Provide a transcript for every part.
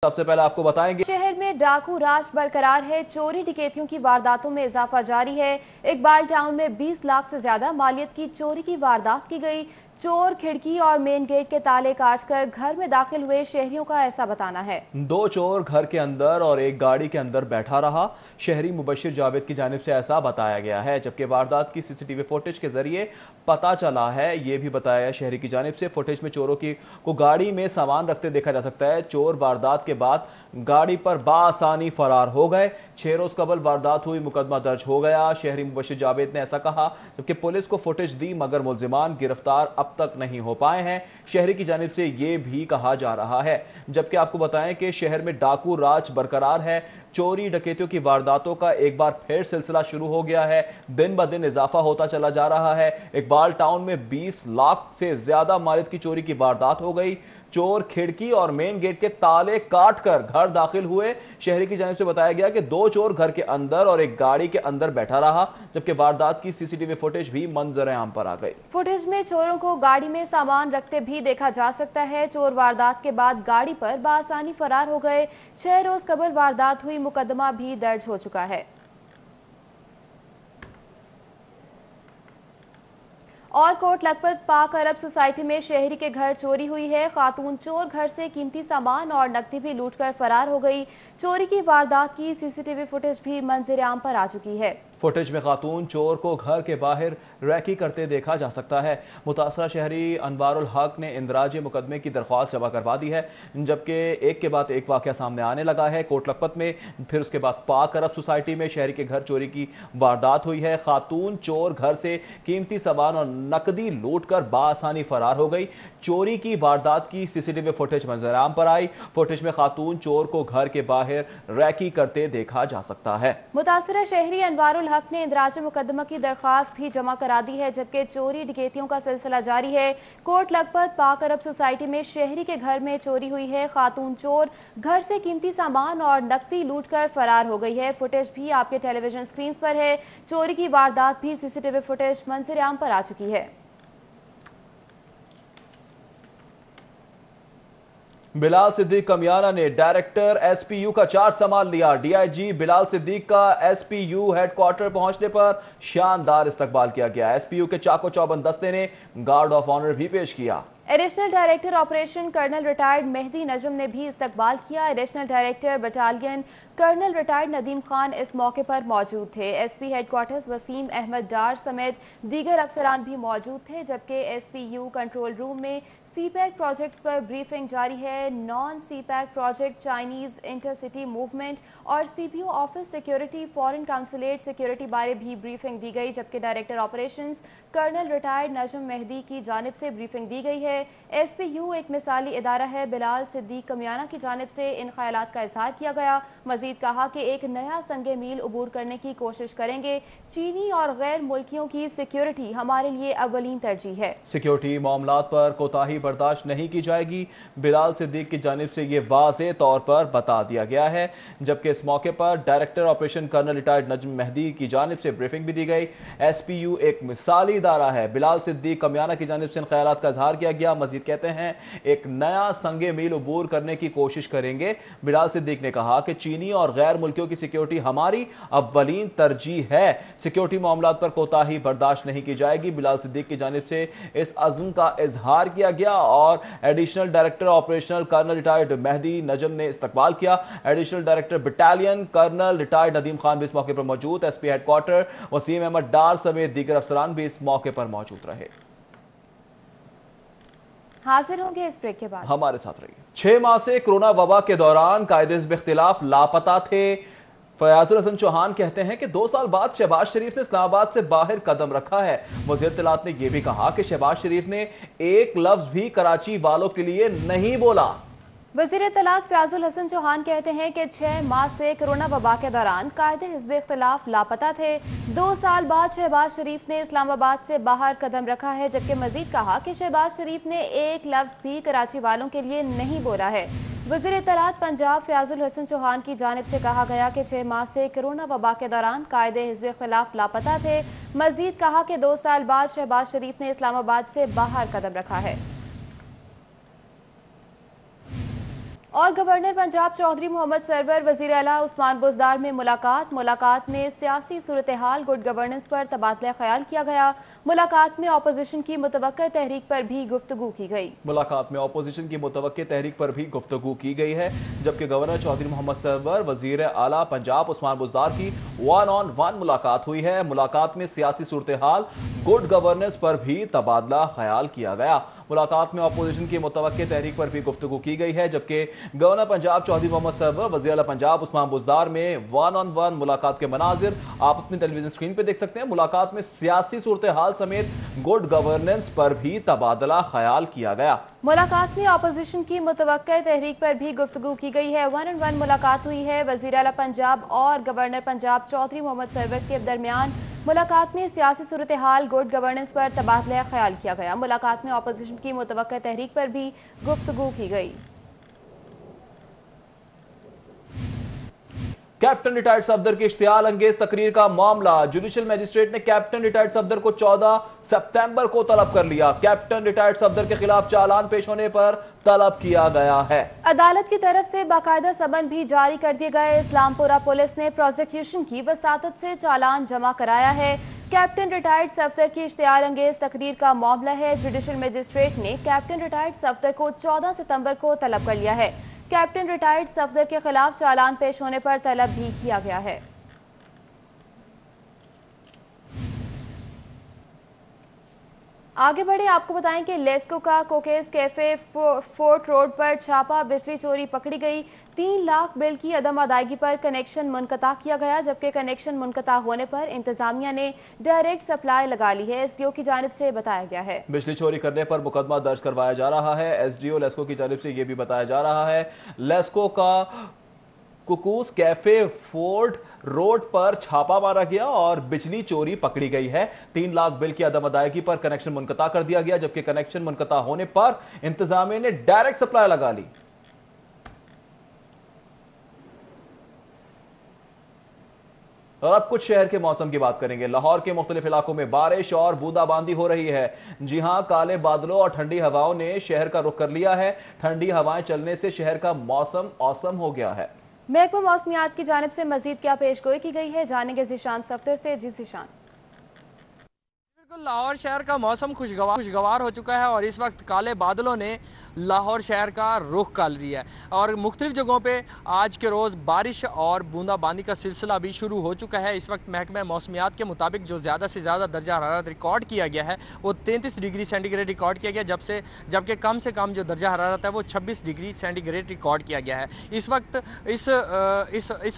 सबसे पहले आपको बताएंगे शहर में डाकू राज बरकरार है। चोरी डकैतियों की वारदातों में इजाफा जारी है। इकबाल टाउन में 20 लाख से ज्यादा मालियत की चोरी की वारदात की गई। चोर खिड़की और मेन गेट के ताले काटकर घर में दाखिल हुए, शहरियों का ऐसा बताना है। दो चोर घर के अंदर और एक गाड़ी के अंदर बैठा रहा। शहरी मुबशिर जावेद की जानिब से ऐसा बताया गया है, जबकि वारदात की सीसीटीवी फुटेज के जरिए पता चला है। ये भी बताया शहरी की जानिब से फुटेज में चोरों को गाड़ी में सामान रखते देखा जा सकता है। चोर वारदात के बाद गाड़ी पर बाआसानी फरार हो गए। 6 रोज कबल वारदात हुई, मुकदमा दर्ज हो गया। शहरी मुबशिर जावेद ने ऐसा कहा, जबकि पुलिस को फुटेज दी मगर मुलजिमान गिरफ्तार अब तक नहीं हो पाए हैं। शहरी की जानिब से ये भी कहा जा रहा है। जबकि आपको बताएं कि शहर में डाकू राज बरकरार है। चोरी डकैतियों की वारदातों का एक बार फिर सिलसिला शुरू हो गया है। दिन ब दिन इजाफा होता चला जा रहा है। इकबाल टाउन में 20 लाख से ज्यादा मालियत की चोरी की वारदात हो गई। चोर खिड़की और मेन गेट के ताले काट कर घर दाखिल हुए। शहरी की जानिब से बताया गया कि दो चोर घर के अंदर और एक गाड़ी के अंदर बैठा रहा, जबकि वारदात की सीसीटीवी फुटेज भी मंजर आम पर आ गई। फुटेज में चोरों को गाड़ी में सामान रखते भी देखा जा सकता है। चोर वारदात के बाद गाड़ी पर बाआसानी फरार हो गए। 6 रोज कबल वारदात हुई, मुकदमा भी दर्ज हो चुका है। और कोट लखपत पाक अरब सोसाइटी में शहरी के घर चोरी हुई है। खातून चोर घर से कीमती सामान और नकदी भी लूटकर फरार हो गई। चोरी की वारदात की सीसीटीवी फुटेज भी मंजर आम पर आ चुकी है। फुटेज में खातून चोर को घर के बाहर रैकी करते देखा जा सकता है। मुतासरा शहरी अनवारुल हक ने इंदराज मुकदमे की दरख्वास्त जमा करवा दी है, जबकि एक के बाद एक वाक़या सामने आने लगा है। कोट लखपत में, फिर उसके बाद पाक अरब सोसाइटी में शहरी के घर चोरी की वारदात हुई है। खातून चोर घर से कीमती सामान और नकदी लूट कर बाआसानी फरार हो गई। चोरी की वारदात की सीसीटीवी फुटेज मंजर आम पर आई। फुटेज में खातून चोर को घर के बाहर रैकी करते देखा जा सकता है। मुतासरा शहरी अनवारुल हक ने इंदराज मुकदमा की दरख्वास्त भी जमा करा दी है, जबकि चोरी डकैतियों का सिलसिला जारी है। कोट लखपत पाक अरब सोसाइटी में शहरी के घर में चोरी हुई है। खातून चोर घर से कीमती सामान और नकदी लूटकर फरार हो गई है। फुटेज भी आपके टेलीविजन स्क्रीन पर है। चोरी की वारदात भी सीसीटीवी फुटेज मंजर आम पर आ चुकी है। बिलाल सिद्दीक कमियाना ने डायरेक्टर एसपीयू का चार्ज संभाल लिया। डीआईजी बिलाल सिद्दीक का एसपीयू हेडक्वार्टर पहुंचने पर शानदार इस्तकबाल किया गया। एसपीयू के चाको चौबंद दस्ते ने गार्ड ऑफ ऑनर भी पेश किया। Additional director operation colonel retired Mehdi Najam ने भी इस्तकबाल किया। Additional director battalion colonel retired Nadeem Khan इस मौके पर मौजूद थे। एसपी हेडक्वार्टर्स वसीम अहमद डार समेत दीगर अफसरान भी मौजूद थे, जबकि एसपीयू कंट्रोल रूम में सीपैक प्रोजेक्ट्स पर ब्रीफिंग जारी है। Non CPEC project, Chinese intercity movement और CPU office security, foreign consulate security बारे भी ब्रीफिंग दी गई, जबकि डायरेक्टर ऑपरेशंस कर्नल रिटायर्ड नजम मेहदी की जानिब से ब्रीफिंग दी गई है। एसपीयू एक मिसाली इदारा है। बिलाल सिद्दीक कमियाना की जानिब से इन ख्यालात का इजहार किया गया। मजीद कहा कि एक नया संगे मील उबूर करने की कोशिश करेंगे। चीनी और गैर मुल्कियों की सिक्योरिटी हमारे लिए अव्वलीन तरजीह है। सिक्योरिटी मामलात पर कोताही बर्दाश्त नहीं की जाएगी। बिलाल सिद्दीक की जानिब से ये वाज़ेह तौर पर बता दिया गया है, जबकि इस मौके पर डायरेक्टर ऑपरेशन कर्नल रिटायर्ड नजम मेहदी की जानिब से ब्रीफिंग भी दी गई। एसपीयू एक मिसाली इदारा है। बिलाल सिद्दीक कमियाना की जानिब से इन ख्यालात का इजहार किया गया। मजीद कहते हैं एक नया संगे मील उबूर करने की कोशिश करेंगे। बिलाल सिद्दीक ने कहा कि चीनी और गैर मुल्कियों की सिक्योरिटी हमारी अव्वलीन तरजीह है। सिक्योरिटी मामलात पर कोताही बर्दाश्त नहीं की जाएगी। बिलाल सिद्दीक की जानिब से इस अज़्म का इजहार किया गया और additional director operational colonel retired Mehdi Najam ने इस्तकबाल किया। Additional director battalion colonel retired Nadeem Khan भी इस मौके पर मौजूद। एसपी हेडक्वार्टर वसीम अहमद डार समेत दीगर अफसरान भी इस मौके पर मौजूद रहे। हाजिर होंगे इस ब्रेक के बाद, हमारे साथ रहिए। 6 माह से कोरोना वबा के दौरान कायदे इख्तिलाफ लापता थे। फयाजुल हसन चौहान कहते हैं कि 2 साल बाद शहबाज शरीफ ने इस्लामाबाद से बाहर कदम रखा है। वज़ीर इत्तलात ने यह भी कहा कि शहबाज शरीफ ने एक लफ्ज भी कराची वालों के लिए नहीं बोला। वज़ीर इत्तलात फयाजुल हसन चौहान कहते हैं कि 6 माह से कोरोना वबा के दौरान कायदे हिज़्ब इख्तिलाफ लापता थे। 2 साल बाद शहबाज शरीफ ने इस्लामाबाद से बाहर कदम रखा है, जबकि मजीद कहा कि शहबाज शरीफ ने एक लफ्ज भी कराची वालों के लिए नहीं बोला है। वज़ीर इत्तलात पंजाब फयाजुल हसन चौहान की जानिब से कहा गया कि 6 माह से कोरोना वबा के दौरान कायदे हिज़्ब इख्तिलाफ लापता थे। मजीद कहा कि 2 साल बाद शहबाज शरीफ ने इस्लामाबाद से बाहर कदम रखा है। और गवर्नर पंजाब चौधरी मोहम्मद सरवर वज़ीर आला उस्मान बुज़दार में मुलाकात में सियासी सूरत हाल गुड गवर्नेंस पर तबादला ख्याल किया गया। मुलाकात में अपोजिशन की मुतवक्किया तहरीक पर भी गुफ्तगू की गई। मुलाकात में अपोजिशन की मुतवक्किया तहरीक पर भी गुफ्तगू की गई है, जबकि गवर्नर चौधरी मोहम्मद सरवर वज़ीर आला पंजाब उस्मान बुज़दार की 1-on-1 मुलाकात हुई है। मुलाकात में सियासी सूरत हाल गुड गवर्नेंस पर भी तबादला ख्याल किया गया। मुलाकात में अपोजिशन की मुतवक्किया तहरीक पर भी गुफ्तगू की गई है, जबकि गवर्नर पंजाब चौधरी मोहम्मद सरवर वज़ीर आला पंजाब उस्मान बुज़दार में 1-on-1 मुलाकात के मनाजिर आप अपनी टेलीविजन स्क्रीन पर देख सकते हैं। मुलाकात में सियासी सूरत हाल समेत गुड गवर्नेंस पर भी तबादला ख्याल किया गया। मुलाकात में अपोजिशन की मुतवक्किया तहरीक पर भी गुफ्तगू की गई है। 1-on-1 मुलाकात हुई है। वज़ीर आला पंजाब और गवर्नर पंजाब चौधरी मोहम्मद सरवर के दरमियान मुलाकात में सियासी सूरत हाल गुड गवर्नेंस पर तबादला ख्याल किया गया। मुलाकात में अपोजिशन की मुतवक्किया तहरीक पर भी गुफ्तगू की गई। कैप्टन रिटायर्ड सफदर की इश्तियाल अंगेज तकरीर का मामला। जुडिशल मजिस्ट्रेट ने कैप्टन रिटायर्ड सफदर को 14 सितंबर को तलब कर लिया। कैप्टन रिटायर्ड सफदर के खिलाफ चालान पेश होने पर तलब किया गया है। अदालत की तरफ से बाकायदा समन भी जारी कर दिए गए। इस्लामपुरा पुलिस ने प्रोसिक्यूशन की वसातत से चालान जमा कराया है। कैप्टन रिटायर्ड सफदर की इश्तियाल अंगेज तकरीर का मामला है। जुडिशल मजिस्ट्रेट ने कैप्टन रिटायर्ड सफदर को 14 सितंबर को तलब कर लिया है। कैप्टन रिटायर्ड सफदर के खिलाफ चालान पेश होने पर तलब भी किया गया है। आगे बढ़े आपको बताएं कि लेस्को का कोकेस कैफे फोर्ट रोड पर छापा, बिजली चोरी पकड़ी गई। 3 लाख बिल की अदम अदायगी पर कनेक्शन मुनक़ता किया गया, जबकि कनेक्शन मुनक़ता होने पर इंतजामिया ने डायरेक्ट सप्लाई लगा ली है। एसडीओ की जानिब से बताया गया है। बिजली चोरी करने पर मुकदमा दर्ज करवाया जा रहा है। एसडीओ लेस्को की जानिब से यह भी बताया जा रहा है लेस्को का कुकूस कैफे फोर्ट रोड पर छापा मारा गया और बिजली चोरी पकड़ी गई है। 3 लाख बिल की अदम अदायगी पर कनेक्शन मुनक़ता कर दिया गया, जबकि कनेक्शन मुनक़ता होने पर इंतजामिया ने डायरेक्ट सप्लाई लगा ली। और अब कुछ शहर के मौसम की बात करेंगे। लाहौर के मुख्तलिफ इलाकों में बारिश और बूंदाबांदी हो रही है। जी हां, काले बादलों और ठंडी हवाओं ने शहर का रुख कर लिया है। ठंडी हवाएं चलने से शहर का मौसम औसम हो गया है। महकमा मौसमियात की जानिब से मजीद क्या पेशगोई की गई है, जानेंगे ज़ीशान सफ्तर से। जी ज़ीशान। लाहौर शहर का मौसम खुशगवार हो चुका है और इस वक्त काले बादलों ने लाहौर शहर का रुख कर लिया है और मुख्तलिफ जगहों पे आज के रोज़ बारिश और बूंदाबांदी का सिलसिला भी शुरू हो चुका है। इस वक्त महकमा मौसमियात के मुताबिक जो ज़्यादा से ज़्यादा दर्जा हरारत रिकॉर्ड किया गया है वो 33 डिग्री सेंटीग्रेड रिकॉर्ड किया गया, जबकि कम से कम जो दर्जा हरारत है वो 26 डिग्री सेंटीग्रेड रिकॉर्ड किया गया है। इस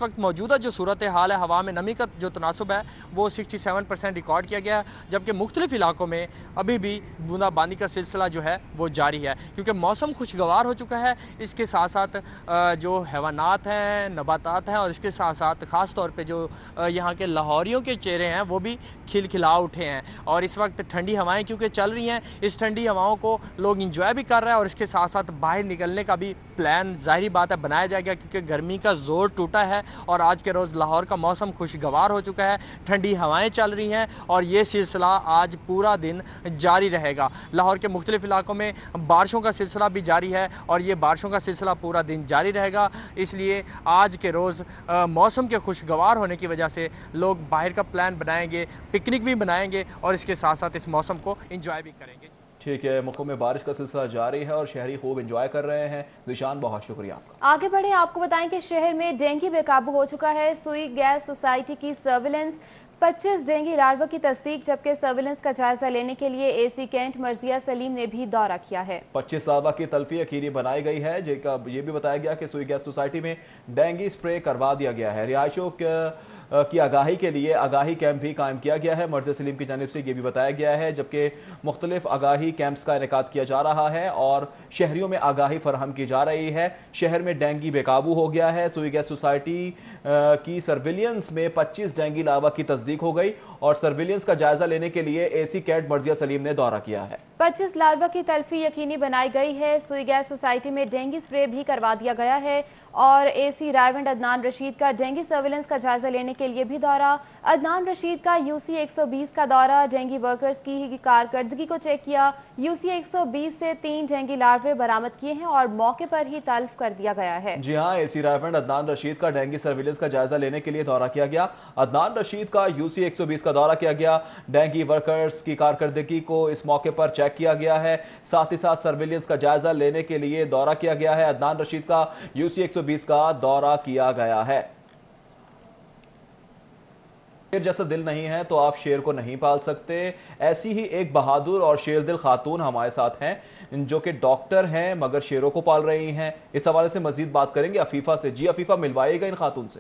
वक्त मौजूदा जो सूरत हाल है, हवा में नमी का जो तनासुब है वो 67% रिकॉर्ड किया गया है, जबकि मुख्तलिफ इलाकों में अभी भी बूंदाबांदी का सिलसिला जो है वो जारी है, क्योंकि मौसम खुशगवार हो चुका है। इसके साथ साथ जो हैवानात हैं, नबातात हैं और इसके साथ साथ ख़ास तौर पे जो यहाँ के लाहौरियों के चेहरे हैं वो भी खिलखिला उठे हैं। और इस वक्त ठंडी हवाएं क्योंकि चल रही हैं, इस ठंडी हवाओं को लोग इंजॉय भी कर रहे हैं और इसके साथ साथ बाहर निकलने का भी प्लान ज़ाहिर बात है बनाया जाएगा, क्योंकि गर्मी का ज़ोर टूटा है और आज के रोज़ लाहौर का मौसम खुशगवार हो चुका है, ठंडी हवाएँ चल रही हैं और ये सिलसिला आज पूरा दिन जारी रहेगा। लाहौर के मुख्तलिफ इलाकों में बारिशों का सिलसिला भी जारी है और ये बारिशों का सिलसिला पूरा दिन जारी रहेगा। इसलिए आज के रोज़ मौसम के खुशगवार होने की वजह से लोग बाहर का प्लान बनाएंगे, पिकनिक भी बनाएंगे और इसके साथ साथ इस मौसम को इंजॉय भी करेंगे। ठीक है, मुल्क में बारिश का सिलसिला जारी है और शहरी खूब एंजॉय कर रहे हैं। निशान, बहुत शुक्रिया आपका। आगे बढ़े आपको बताएं कि शहर में डेंगू बेकाबू हो चुका है। सुई गैस सोसाइटी की सर्विलेंस 25 डेंगू लार्वा की तस्दीक, जबकि सर्विलेंस का जायजा लेने के लिए एसी कैंट मर्जिया सलीम ने भी दौरा किया है। 25 लार्वा की तल्फी यकीनी बनाई गई है। ये भी बताया गया कि सुई गैस सोसाइटी में डेंगू स्प्रे करवा दिया गया है। रिहायशों की आगाही के लिए आगाही कैंप भी कायम किया गया है। मर्जिया सलीम की जानिब से ये भी बताया गया है, जबकि मुख्तलिफ आगाही कैंप्स का इनेकाद किया जा रहा है और शहरियों में आगाही फराहम की जा रही है। शहर में डेंगू बेकाबू हो गया है। सुई गैस सोसाइटी की सर्विलियंस में 25 डेंगू लार्वा की तस्दीक हो गई और सर्विलियंस का जायजा लेने के लिए एसी कैंट मर्जिया सलीम ने दौरा किया है। 25 लार्वा की तल्फी यकीनी बनाई गई है। सुई गैस सोसाइटी में डेंगू स्प्रे भी करवा दिया गया है اور AC رائیونڈ عدنان رشید کا ڈینگی سرویلنس کا جائزہ لینے کے لیے بھی دورہ۔ عدنان رشید کا UC 120 کا دورہ، ڈینگی ورکرز کی کارکردگی کو چیک کیا۔ UC 120 سے 3 ڈینگی لاروے برآمد کیے ہیں اور موقع پر ہی تلف کر دیا گیا ہے۔ جی ہاں، AC رائیونڈ عدنان رشید کا ڈینگی سرویلنس کا جائزہ لینے کے لیے دورہ کیا گیا۔ عدنان رشید کا UC 120 کا دورہ کیا گیا، ڈینگی ورکرز کی کارکردگی کو اس موقع پر چیک کیا گیا ہے، ساتھ ہی ساتھ سرویلنس کا جائزہ لینے کے لیے دورہ کیا گیا ہے۔ عدنان رشید کا UC 120 کا دورہ کیا گیا ہے۔ شیر جیسا دل نہیں ہے تو آپ شیر کو نہیں پال سکتے، ایسی ہی ایک بہادر اور شیر دل خاتون ہمارے ساتھ ہیں جو کہ ڈاکٹر ہیں مگر شیروں کو پال رہی ہیں۔ اس حوالے سے مزید بات کریں گے عفیفہ سے۔ جی عفیفہ، ملوائے گا ان خاتون سے۔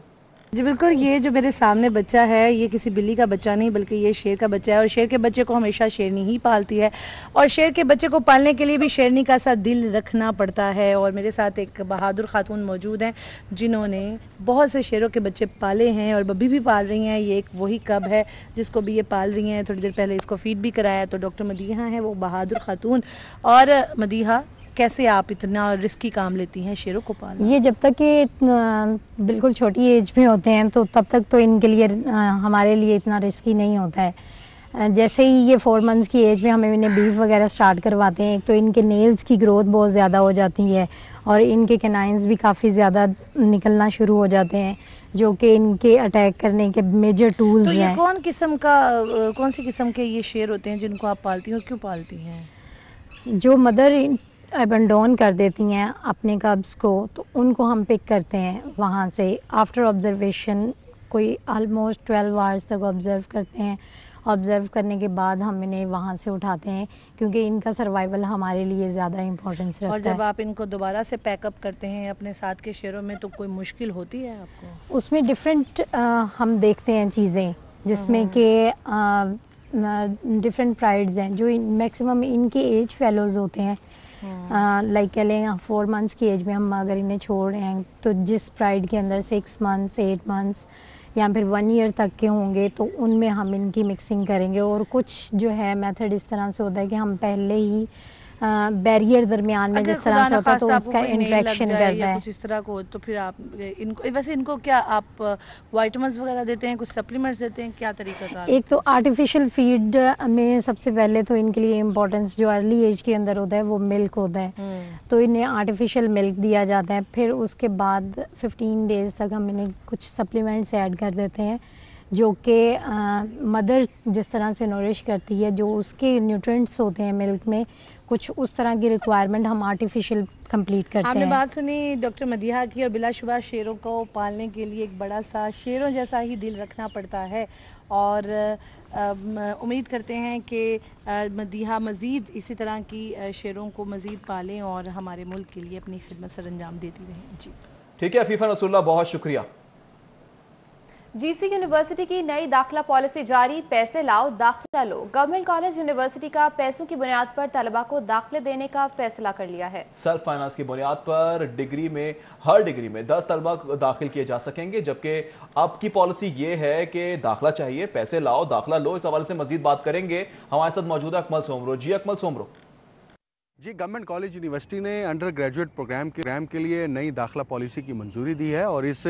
جی بالکل، یہ جو میرے سامنے بچہ ہے یہ کسی بلی کا بچہ نہیں بلکہ یہ شیر کا بچہ ہے، اور شیر کے بچے کو ہمیشہ شیرنی ہی پالتی ہے، اور شیر کے بچے کو پالنے کے لیے بھی شیرنی کا سا دل رکھنا پڑتا ہے۔ اور میرے ساتھ ایک بہادر خاتون موجود ہیں جنہوں نے بہت سے شیروں کے بچے پالے ہیں اور ابھی بھی پال رہی ہیں۔ یہ ایک وہی کب ہے جس کو بھی یہ پال رہی ہیں، تھوڑی دیر پہلے اس کو فیڈ بھی کرایا۔ تو ڈاکٹر مدیحہ ہیں وہ بہادر خاتون۔ اور مدیحہ، کیسے آپ اتنا رسکی کام لیتی ہیں شیروں کو پالنا؟ یہ جب تک کہ بالکل چھوٹی ایج میں ہوتے ہیں تو تب تک تو ان کے لیے ہمارے لیے اتنا رسکی نہیں ہوتا ہے۔ جیسے ہی یہ 4 months کی ایج میں ہمیں انہیں بیف وغیرہ سٹارٹ کرواتے ہیں، تو ان کے نیلز کی گروتھ بہت زیادہ ہو جاتی ہے اور ان کے کینائنز بھی کافی زیادہ نکلنا شروع ہو جاتے ہیں، جو کہ ان کے اٹیک کرنے کے میجر ٹولز ہیں۔ تو یہ کون سی قسم کے یہ شیر ہوتے ہیں جن کو آپ پالتی ہیں اور کیوں پالتی ہیں؟ جو مدر ابنڈون کر دیتی ہیں اپنے کبز کو، تو ان کو ہم پک کرتے ہیں وہاں سے آفٹر آبزرویشن، کوئی آلموسٹ 12 hours تک آبزرو کرتے ہیں۔ آبزرو کرنے کے بعد ہم انہیں وہاں سے اٹھاتے ہیں کیونکہ ان کا سروائیول ہمارے لیے زیادہ امپورٹنس رکھتا ہے۔ اور جب آپ ان کو دوبارہ سے پیک اپ کرتے ہیں اپنے ساتھ کے شیروں میں تو کوئی مشکل ہوتی ہے آپ کو؟ اس میں ڈفرینٹ ہم دیکھتے ہیں چیزیں، جس میں کہ ڈفرینٹ پرائڈز ہیں جو میکسیمم ان کے ایج فیلوز ہوتے ہیں۔ لائک کہہ لیں 4 months کی ایج میں ہم اگر انہیں چھوڑ رہے ہیں تو جس پرائڈ کے اندر 6 months 8 months یا پھر 1 year تک کے ہوں گے تو ان میں ہم ان کی مکسنگ کریں گے۔ اور کچھ جو ہے میتھڈ اس طرح سے ہوتا ہے کہ ہم پہلے ہی بیریئر درمیان میں جس طرح سے ہوتا ہے تو اس کا انٹریکشن کرتا ہے۔ کچھ اس طرح کو تو پھر آپ ان کو ویسے ان کو کیا آپ وائٹامنس وغیرہ دیتے ہیں، کچھ سپلیمنٹس دیتے ہیں، کیا طریقہ کار؟ ایک تو آرٹیفیشل فیڈ میں سب سے پہلے تو ان کے لیے امپورٹنس جو ارلی ایج کے اندر ہوتا ہے وہ ملک ہوتا ہے، تو انہیں آرٹیفیشل ملک دیا جاتا ہے۔ پھر اس کے بعد 15 days تک ہم انہیں کچھ سپلیمنٹس ایڈ کر دیتے ہیں جو کہ مدر جس طرح سے نورش کرتی ہے، جو اس کے نیوٹرینٹس ہوتے ہیں ملک میں، کچھ اس طرح کی ریکوائرمنٹ ہم آرٹیفیشل کمپلیٹ کرتے ہیں۔ آپ نے بات سنی ڈاکٹر مدیحہ کی، اور بلا شبہ شیروں کو پالنے کے لیے ایک بڑا سا شیروں جیسا ہی دل رکھنا پڑتا ہے، اور امید کرتے ہیں کہ مدیحہ مزید اسی طرح کی شیروں کو مزید پالیں اور ہمارے ملک کے لیے اپنی خدمت سر انجام دیتی رہیں۔ جی ٹھیک ہے عفیفہ نصر اللہ، بہت شکریہ۔ GC یونیورسٹی کی نئی داخلہ پالیسی جاری، پیسے لاؤ داخلہ لو۔ گورنمنٹ کالج یونیورسٹی کا پیسوں کی بنیاد پر طلبہ کو داخلے دینے کا فیصلہ کر لیا ہے۔ سیلف فائنانس کی بنیاد پر ہر ڈگری میں 10 طلبہ داخل کیے جا سکیں گے، جبکہ اب کی پالیسی یہ ہے کہ داخلہ چاہیے پیسے لاؤ داخلہ لو۔ اس حوالے سے مزید بات کریں گے، ہمارے ساتھ موجود ہے اکمل سومرو۔ جی اکمل سومرو۔ جی، گورنمنٹ کالج یونیورسٹی نے انڈر گریجویٹ پروگرام کے لیے نئی داخلہ پالیسی کی منظوری دی ہے، اور اس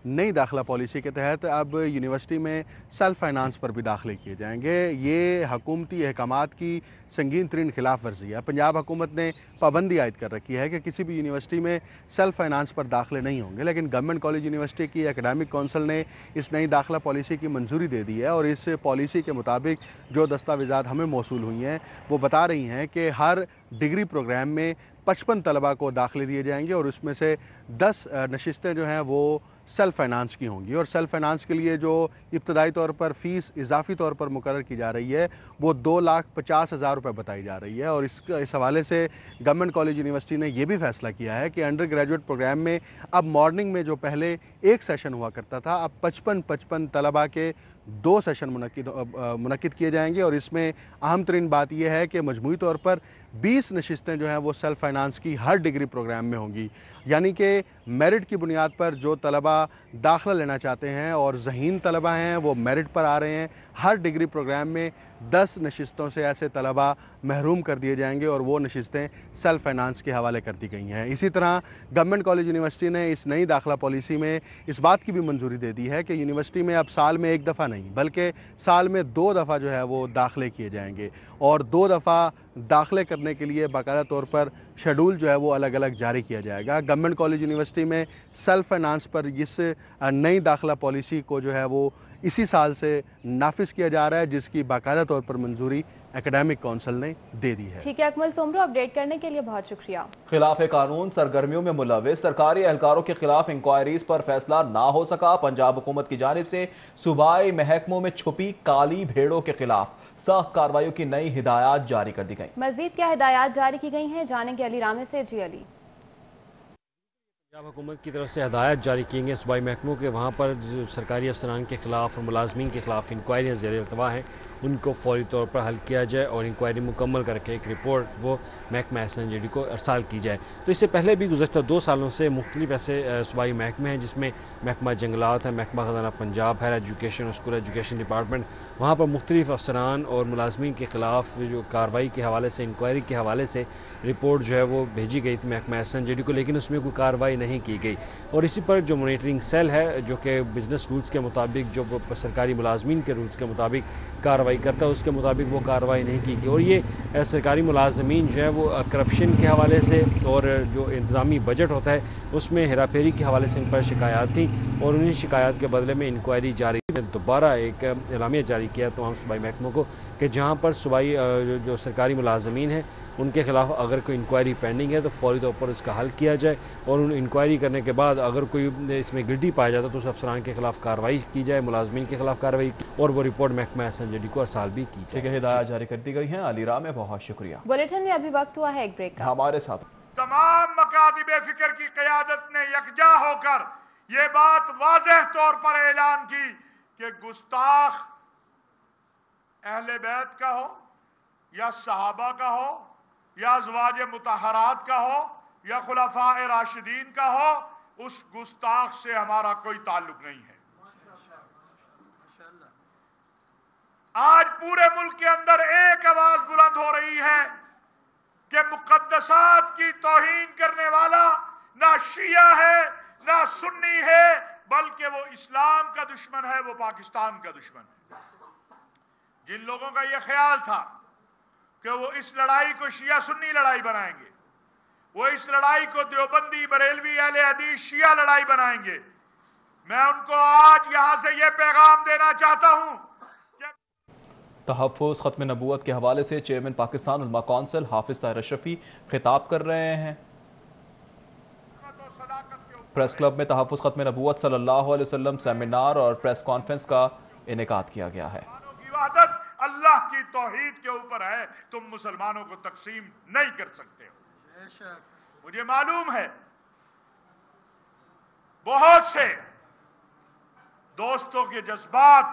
نئی داخلہ پالیسی کے تحت اب یونیورسٹی میں سیلف فائنانس پر بھی داخلے کیے جائیں گے۔ یہ حکومتی احکامات کی سنگین ترین خلاف ورزی ہے۔ پنجاب حکومت نے پابندی عائد کر رکھی ہے کہ کسی بھی یونیورسٹی میں سیلف فائنانس پر داخلے نہیں ہوں گے، لیکن گورنمنٹ کالج یونیورسٹی کی اکیڈمک کونسل نے اس نئی داخلہ پالیسی کی منظوری دے دی ہے، اور اس پالیسی کے مطابق جو دستاویزات ہمیں موصول ہوئی ہیں وہ بتا رہی ہیں کہ ہر ڈگری پروگرام میں 55 طلبہ کو داخلے دیے جائیں گے، اور اس میں سے 10 نشستیں جو ہیں وہ سیلف فائنانس کی ہوں گی۔ اور سیلف فائنانس کے لیے جو ابتدائی طور پر فیس اضافی طور پر مقرر کی جا رہی ہے وہ 2,50,000 روپے بتائی جا رہی ہے، اور اس حوالے سے گورنمنٹ کالج یونیورسٹی نے یہ بھی فیصلہ کیا ہے کہ انڈر گریجویٹ پروگرام میں اب مارننگ میں جو پہلے ایک سیشن ہوا کرتا تھا، اب 55 طلبہ کے 2 سیشن منعقد کیے جائیں گے، اور اس میں اہم ترین بات یہ ہے کہ مجموعی طور پر 20 نشستیں جو ہیں وہ سیلف فائنانس کی ہر ڈگری پروگرام میں ہوں گی، یعنی کہ میرٹ کی بنیاد پر جو طلبہ داخلہ لینا چاہتے ہیں اور ذہین طلبہ ہیں وہ میرٹ پر آ رہے ہیں، हर डिग्री प्रोग्राम में 10 नशिस्तों से ऐसे तलबा महरूम कर दिए जाएंगे और वो नशिस्तें सेल्फ फाइनेंस के हवाले कर दी गई हैं। इसी तरह गवर्नमेंट कॉलेज यूनिवर्सिटी ने इस नई दाखिला पॉलिसी में इस बात की भी मंजूरी दे दी है कि यूनिवर्सिटी में अब साल में एक दफ़ा नहीं बल्कि साल में 2 दफ़ा जो है वो दाखिले किए जाएंगे और 2 दफ़ा दाखिले करने के लिए बाकायदा तौर पर शेड्यूल जो है वो अलग अलग जारी किया जाएगा। गवर्नमेंट कॉलेज यूनिवर्सिटी में सेल्फ फाइनेंस पर इस नई दाखिला पॉलिसी को जो है वो इसी साल से नाफिज किया जा रहा है, जिसकी बाकायदा तौर पर मंजूरी एकेडमिक काउंसिल ने दे दी है। ठीक है अकमल सोमरो, अपडेट करने के लिए बहुत शुक्रिया। खिलाफ कानून सरगर्मियों में मुलविस सरकारी एहलकारों के खिलाफ इंक्वायरीज पर फैसला ना हो सका। पंजाब हुकूमत की जानिब से सूबाई महकमों में छुपी काली भेड़ों के खिलाफ सख्त कार्रवाइयों की नई हिदायत जारी कर दी गई। मजीद क्या हिदायत जारी की गई हैं, जानेंगे अली रामे से। जी अली। पंजाब हुकूमत की तरफ से हदायत जारी की गई सूबाई महकमों के वहाँ पर जो सरकारी अफसरान के खिलाफ और मुलाजमीन के खिलाफ इंक्वायरियाँ ज़ेर अल्तवा हैं उनको फौरी तौर पर हल किया जाए और इंक्वायरी मुकम्मल करके एक रिपोर्ट वो महकमा SNJD को अरसाल की जाए। तो इससे पहले भी गुज़श्ता 2 सालों से मुख्तलिफ ऐसे सूबाई महकमे हैं जिसमें महकमा जंगलात है, महकमा ख़जाना पंजाब, हायर एजुकेशन और स्कूल एजुकेशन डिपार्टमेंट, वहाँ पर मुख्तलिफ अफसरान और मुलाजमीन के खिलाफ जो कार्रवाई के हवाले से इंक्वायरी के हवाले से रिपोर्ट जो है वो भेजी गई थी महकमा SNJD को, लेकिन उसमें कोई कार्रवाई नहीं की गई। और इसी पर जो मॉनिटरिंग सेल है जो कि बिज़नेस रूल्स के मुताबिक जो सरकारी मुलाजमीन के रूल्स के मुताबिक कार्रवाई करता है उसके मुताबिक वो कार्रवाई नहीं की गई। और ये सरकारी मुलाजमीन जो है वो करप्शन के हवाले से और जो इंतज़ामी बजट होता है उसमें हेरा फेरी के हवाले से इन पर शिकायत थी और उन्हीं शिकायत के बदले में इंक्वायरी जारी दोबारा एक एलामिया जारी किया तमाम सूबाई महकमों को कि जहाँ पर सूबाई जो सरकारी मुलाजमीन हैं उनके खिलाफ अगर कोई इंक्वायरी पेंडिंग है तो फौरी तौर पर उसका हल किया जाए और उन इंक्वायरी करने के बाद अगर कोई इसमें गिल्टी पाया जाता तो उस अफसरान के खिलाफ कार्रवाई की जाए, मुलाजमीन के खिलाफ कार्रवाई और वो रिपोर्ट महकमा SNJD को अरसाल भी की जाए। ठीक है, हिदायत जारी कर दी गई है। अली राम में बहुत शुक्रिया। बुलेटिन में अभी वक्त हुआ है एक ब्रेक का। हमारे साथ तमाम मकातिब फिक्र की क़यादत ने यकजा होकर ये बात वाज़ेह तौर पर ऐलान की कि गुस्ताख अहले बैत का हो या सहाबा का हो या अज़वाज मुतहरात का हो या खुलफाए राशिदीन का हो, उस गुस्ताख से हमारा कोई ताल्लुक नहीं है। आज पूरे मुल्क के अंदर एक आवाज बुलंद हो रही है कि मुक़द्दसात की तौहीन करने वाला ना शिया है ना सुन्नी है, बल्कि वो इस्लाम का दुश्मन है, वो पाकिस्तान का दुश्मन है। जिन लोगों का ये ख्याल था कि वो इस लड़ाई को शिया सुन्नी लड़ाई बनाएंगे, वो इस लड़ाई को देवबंदी बरेलवी अहले हदीस शिया लड़ाई बनाएंगे, मैं उनको आज यहां से ये पैगाम देना चाहता हूं। तहफ़्फ़ुज़ ख़त्म नबूवत के हवाले से चेयरमैन पाकिस्तान उलमा कौंसिल हाफिज़ ताहिर अशरफी खिताब कर रहे हैं। प्रेस क्लब में तहफ़्फ़ुज़ ख़त्म नबूवत सल्लल्लाहु अलैहि वसल्लम सेमिनार और प्रेस कॉन्फ्रेंस का इनेकाद किया गया है। अल्लाह की तौहीद के ऊपर है, तुम मुसलमानों को तकसीम नहीं कर सकते हो। मुझे मालूम है बहुत से दोस्तों के जज्बात,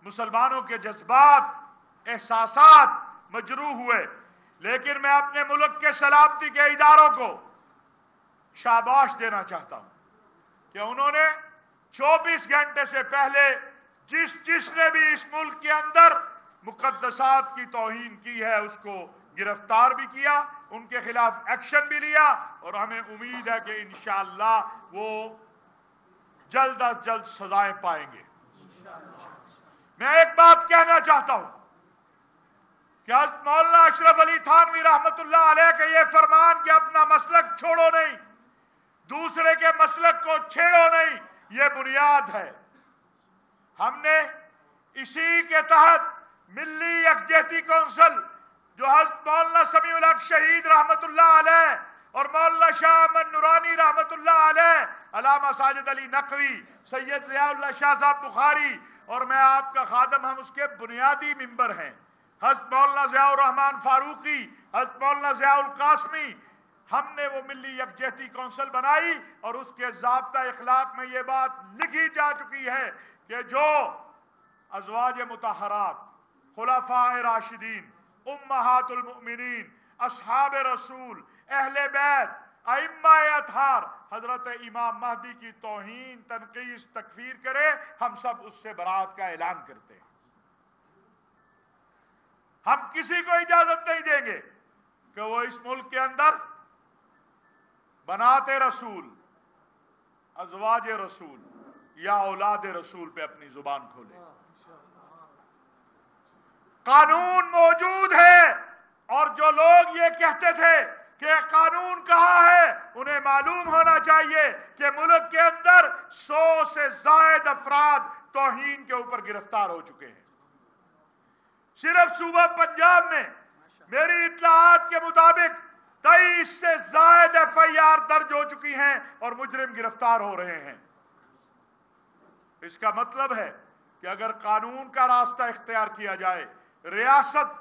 मुसलमानों के जज्बात, एहसासात मजरूह हुए, लेकिन मैं अपने मुल्क के सलामती के इदारों को शाबाश देना चाहता हूं कि उन्होंने 24 घंटे से पहले जिसने भी इस मुल्क के अंदर मुक़द्दसात की तौहीन की है उसको गिरफ्तार भी किया, उनके खिलाफ एक्शन भी लिया और हमें उम्मीद है कि इंशाअल्लाह वो जल्द अज जल्द सजाएं पाएंगे। मैं एक बात कहना चाहता हूं कि हज़रत मौलाना अशरफ अली थानवी रहमतुल्लाह अलैह का ये फरमान कि अपना मसलक छोड़ो नहीं, दूसरे के मसलक को छेड़ो नहीं, ये बुनियाद है। हमने इसी के तहत मिल्ली यकजहती कौंसिल जो हज़रत मौलाना समीउल हक शहीद रहमतुल्लाह अलैह और मौलाना शाह अहमद नूरानी रहमतुल्लाह अलैह, अल्लामा साजिद अली नकवी, सैयद रियाउल्लाह शाह साहब बुखारी और मैं आपका खादम, हम उसके बुनियादी मिंबर हैं। हज़रत मौलाना ज़ियाउर रहमान फारूकी, हज़रत मौलाना ज़ियाउल कासमी, हमने वो मिल्ली यकजहती कौंसिल बनाई और उसके ज़ाब्ता इखलाक में ये बात लिखी जा चुकी है कि जो अज़वाज मुतहरात, खुलफाए राशिदीन, उम्महातुल मुमिनीन, अस्हाब रसूल, अहले बैत, अइम्मा अतहार हजरत इमाम महदी की तौहीन, तनकीस, तकफीर करे, हम सब उससे बरात का ऐलान करते हैं। हम किसी को इजाजत नहीं देंगे कि वो इस मुल्क के अंदर बनाते रसूल, अज़वाज रसूल या औलाद रसूल पे अपनी जुबान खोले। कानून मौजूद है, और जो लोग ये कहते थे कि कानून कहाँ है, उन्हें मालूम होना चाहिए कि मुल्क के अंदर 100 से ज्यादा अफराद तौहीन के ऊपर गिरफ्तार हो चुके हैं। सिर्फ सूबा पंजाब में मेरी इत्तलाआत के मुताबिक 23 से ज्यादा FIR दर्ज हो चुकी हैं और मुजरिम गिरफ्तार हो रहे हैं। इसका मतलब है कि अगर कानून का रास्ता इख्तियार किया जाए, रियासत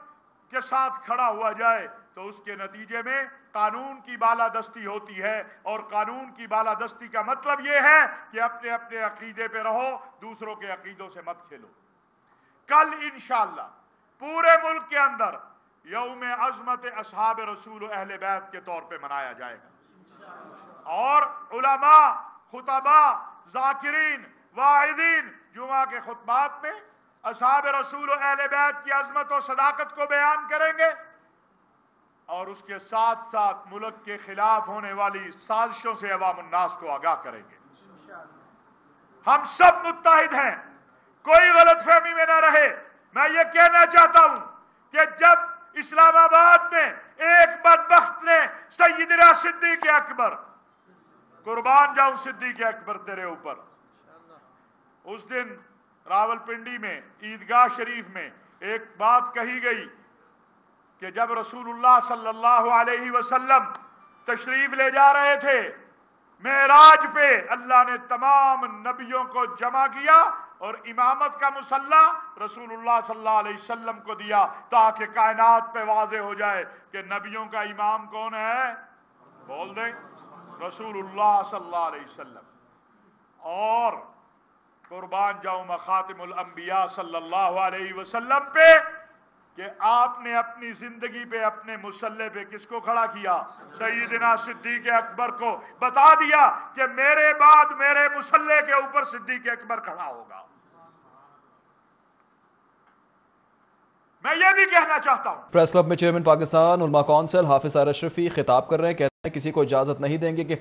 के साथ खड़ा हुआ जाए, तो उसके नतीजे में कानून की बालादस्ती होती है। और कानून की बालादस्ती का मतलब यह है कि अपने अपने अकीदे पे रहो, दूसरों के अकीदों से मत खेलो। कल इंशाअल्लाह पूरे मुल्क के अंदर यौम अज़मत असहाब रसूल अहले बैत के तौर पे मनाया जाएगा, और उलमा, खुतबा, जाकिरीन, वाइदीन जुमा के खुतबात में असहाब रसूल अहले बैत की अज़मत और सदाकत को बयान करेंगे, और उसके साथ साथ मुल्क के खिलाफ होने वाली साजिशों से अवामुन्नास को आगाह करेंगे। हम सब मुत्तहिद हैं, कोई गलतफहमी में न रहे। मैं ये कहना चाहता हूं कि जब इस्लामाबाद में एक बदबख्त ने सैयदना सिद्दीक़ अकबर, कुर्बान जाऊं सिद्दीक़ अकबर तेरे ऊपर, उस दिन रावलपिंडी में ईदगाह शरीफ में एक बात कही गई कि जब रसूलुल्लाह सल्लल्लाहु अलैहि वसल्लम तशरीफ ले जा रहे थे मेराज पे, अल्लाह ने तमाम नबियों को जमा किया और इमामत का मुसल्ला रसूलुल्लाह सल्लल्लाहु अलैहि वसल्लम को दिया, ताकि कायनात पे वाज़े हो जाए कि नबियों का इमाम कौन है। बोल दें, रसूलुल्लाह सल्लल्लाहु अलैहि वसल्लम। और कुर्बान जाऊं मैं खातिमुल अंबिया सल्लल्लाहु अलैहि वसल्लम पे कि आपने अपनी जिंदगी पे अपने मुसल्ले पे किसको खड़ा किया? सैयदना सिद्दीक़ अकबर को। बता दिया कि मेरे बाद मेरे मुसल्ले के ऊपर सिद्दीक़ अकबर खड़ा होगा। मैं ये भी कहना चाहता हूं, प्रेस क्लब में चेयरमैन पाकिस्तान उलमा कौंसिल हाफिज अशरफी खिताब कर रहे हैं, कहते हैं किसी को इजाजत नहीं देंगे कि